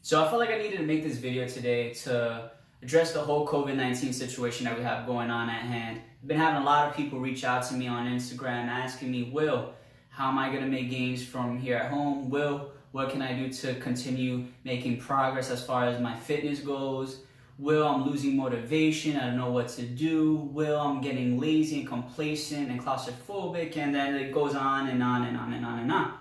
So I felt like I needed to make this video today to address the whole COVID-19 situation that we have going on at hand. I've been having a lot of people reach out to me on Instagram asking me, Will, how am I going to make gains from here at home? Will, what can I do to continue making progress as far as my fitness goes? Will, I'm losing motivation, I don't know what to do. Will, I'm getting lazy and complacent and claustrophobic, and then it goes on and on and on and on and on.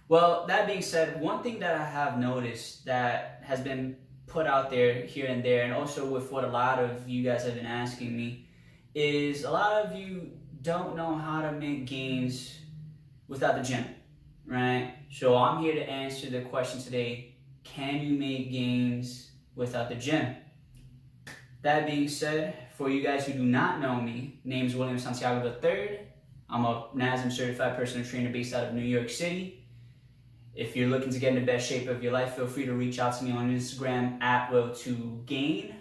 Well, that being said, one thing that I have noticed that has been put out there here and there, and also with what a lot of you guys have been asking me, is a lot of you don't know how to make gains without the gym, right? So I'm here to answer the question today, can you make gains without the gym? That being said, for you guys who do not know me, name is William Santiago III. I'm a NASM certified personal trainer based out of New York City. If you're looking to get in the best shape of your life, feel free to reach out to me on Instagram at Will2Gain.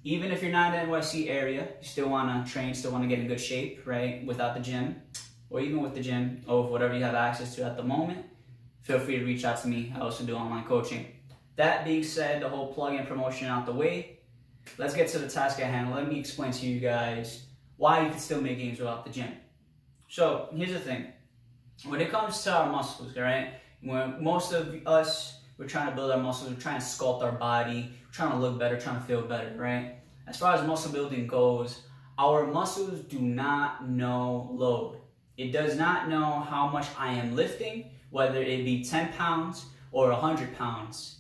Even if you're not in the NYC area, you still want to train, still want to get in good shape, right? Without the gym, or even with the gym, or with whatever you have access to at the moment, feel free to reach out to me. I also do online coaching. That being said, the whole plug and promotion out the way, let's get to the task at hand. Let me explain to you guys why you can still make gains without the gym. So here's the thing. When it comes to our muscles, right? When most of us, we're trying to build our muscles, we're trying to sculpt our body, we're trying to look better, trying to feel better, right? As far as muscle building goes, our muscles do not know load. It does not know how much I am lifting, whether it be 10 pounds or 100 pounds.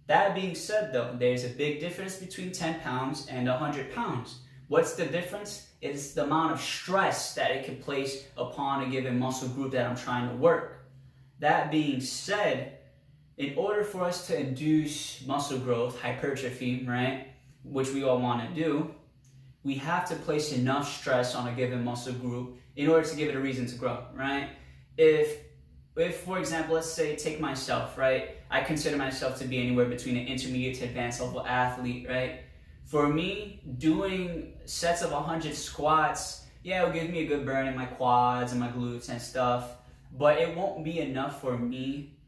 That being said though, there's a big difference between 10 pounds and 100 pounds. What's the difference? It's the amount of stress that it can place upon a given muscle group that I'm trying to work. That being said, in order for us to induce muscle growth, hypertrophy, right, which we all want to do, we have to place enough stress on a given muscle group in order to give it a reason to grow, right? If for example, let's say, take myself, right? I consider myself to be anywhere between an intermediate to advanced level athlete, right? For me, doing sets of 100 squats, yeah, it'll give me a good burn in my quads and my glutes and stuff, but it won't be enough for me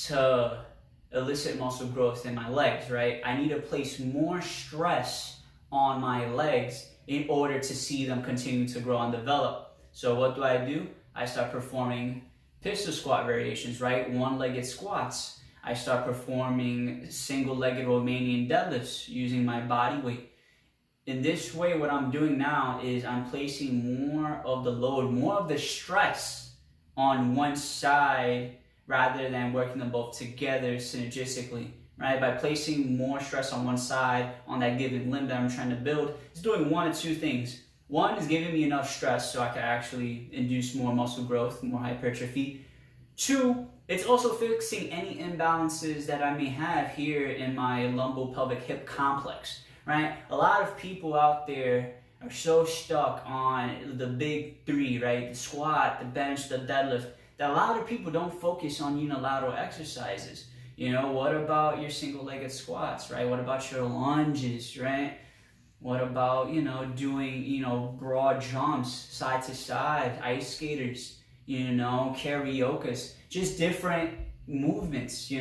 to elicit muscle growth in my legs, right? I need to place more stress on my legs in order to see them continue to grow and develop. So what do? I start performing pistol squat variations, right? One-legged squats. I start performing single-legged Romanian deadlifts using my body weight. In this way, what I'm doing now is I'm placing more of the load, more of the stress on one side rather than working them both together synergistically, right? By placing more stress on one side on that given limb that I'm trying to build, it's doing one of two things. One is giving me enough stress so I can actually induce more muscle growth, more hypertrophy. Two, it's also fixing any imbalances that I may have here in my lumbopelvic hip complex, right? A lot of people out there are so stuck on the big three, right? The squat, the bench, the deadlift, that a lot of people don't focus on unilateral exercises. You know, what about your single-legged squats, right? What about your lunges, right? What about, doing, broad jumps, side to side, ice skaters, cariokas, just different movements,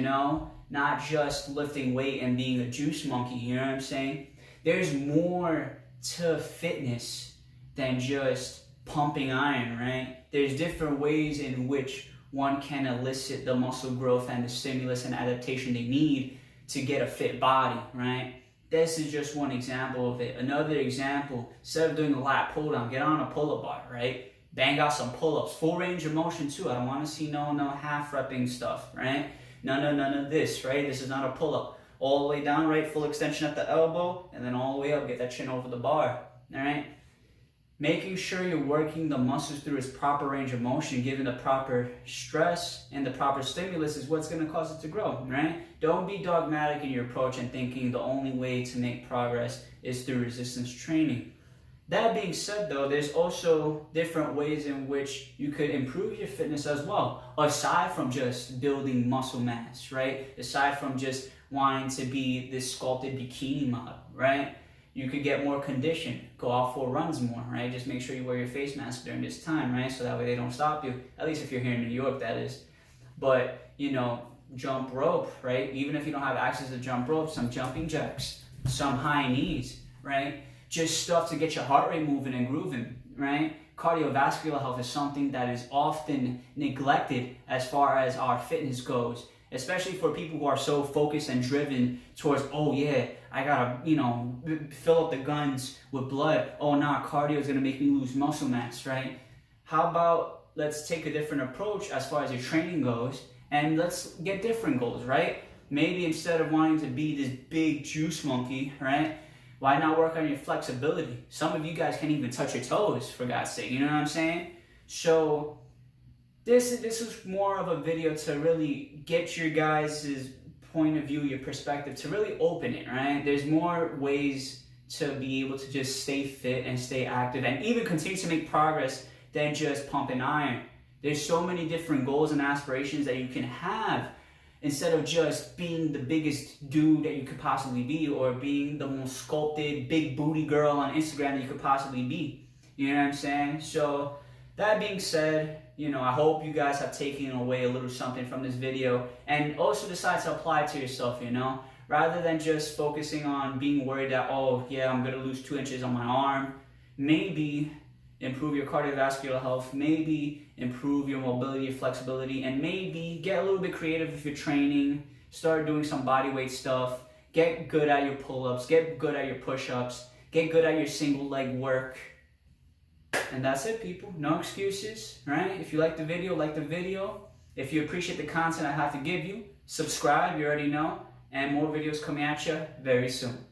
not just lifting weight and being a juice monkey, you know what I'm saying? There's more to fitness than just pumping iron, right? There's different ways in which one can elicit the muscle growth and the stimulus and adaptation they need to get a fit body, right? This is just one example of it. Another example, instead of doing a lat pull down, get on a pull-up bar, right? Bang out some pull-ups, full range of motion too. I don't want to see no half repping stuff, right? None of this, right? This is not a pull-up. All the way down, right? Full extension at the elbow, and then all the way up, get that chin over the bar, all right? Making sure you're working the muscles through its proper range of motion, giving the proper stress and the proper stimulus is what's going to cause it to grow, right? Don't be dogmatic in your approach and thinking the only way to make progress is through resistance training. That being said though, there's also different ways in which you could improve your fitness as well, aside from just building muscle mass, right? Aside from just wanting to be this sculpted bikini model, right? You could get more conditioned, go out for runs more, right? Just make sure you wear your face mask during this time, right? So that way they don't stop you, at least if you're here in New York, that is. But, jump rope, right? Even if you don't have access to jump rope, some jumping jacks, some high knees, right? Just stuff to get your heart rate moving and grooving, right? Cardiovascular health is something that is often neglected as far as our fitness goes, especially for people who are so focused and driven towards, oh yeah, I gotta, fill up the guns with blood. Oh nah, cardio is gonna make me lose muscle mass, right? How about let's take a different approach as far as your training goes, and let's get different goals, right? Maybe instead of wanting to be this big juice monkey, right? Why not work on your flexibility? Some of you guys can't even touch your toes, for God's sake, you know what I'm saying? So this is more of a video to really get your guys' point of view, your perspective, to really open it, right? There's more ways to be able to just stay fit and stay active and even continue to make progress than just pumping iron. There's so many different goals and aspirations that you can have instead of just being the biggest dude that you could possibly be, or being the most sculpted big booty girl on Instagram that you could possibly be. You know what I'm saying? So that being said, I hope you guys have taken away a little something from this video and also decide to apply it to yourself, rather than just focusing on being worried that, oh yeah, I'm gonna lose 2 inches on my arm. Maybe improve your cardiovascular health, maybe improve your mobility, your flexibility, and maybe get a little bit creative with your training, start doing some body weight stuff, get good at your pull-ups, get good at your push-ups, get good at your single leg work. And that's it, people. No excuses, right? If you like the video, like the video. If you appreciate the content I have to give you, subscribe, you already know, and more videos coming at you very soon.